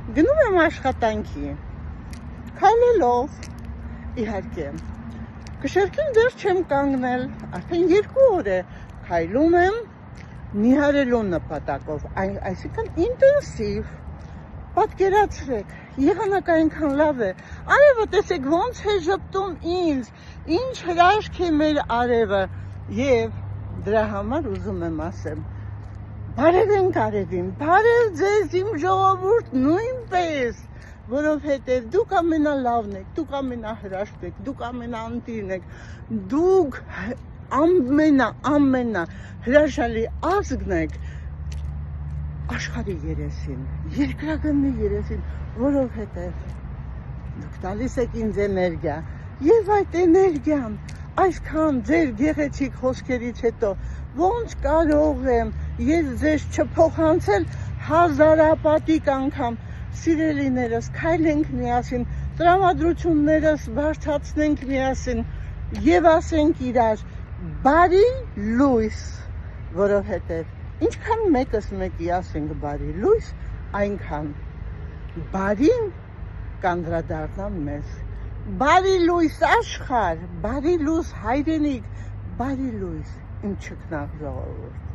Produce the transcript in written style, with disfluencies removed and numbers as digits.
Գնում եմ աշխատանքի, քայլելով, իհարկե, կշերքին դեռ չեմ կանգնել, արդեն 2 օր է քայլում եմ նիհարելու նպատակով, այսինքն ինտենսիվ, պատկերացրեք, եղանակը այնքան լավ է, արևը տեսեք ոնց է ժպտում ինձ, ինչ հրաշք է մեր արևը և դրա համար ուզում եմ ասեմ, բարև ենք արևին, բարև ձեզ իմ ժողովուրդ նույնպես, որովհետև դուք ամենալավն եք, դուք ամենահրաշքն եք, դուք ամենաընտիրն եք, դուք ամենա հրաշալի ազգն եք աշխարհի երեսին, երկրագնդի երեսին, որովհետև դուք տալիս եք ինձ էներգիա և այդ էներգիան այսքան ձեր գեղեցիկ խոսքերից հետո ոնց կարող եմ ես ձեզ չփոխանցել հազարապատիկ անգամ սիրելիներս, քայլենք միասին, տրամադրություններս բարձրացնենք միասին և ասենք իրար բարի լույս, որովհետև ինչքան մեկս մեկի ասենք բարի լույս, այնքան բարին կանդրադառնա մեզ, բարի լույս աշխարհ, բարի լույս հայրենիք, բարի լույս իմ չքնաղ ժողովուրդ։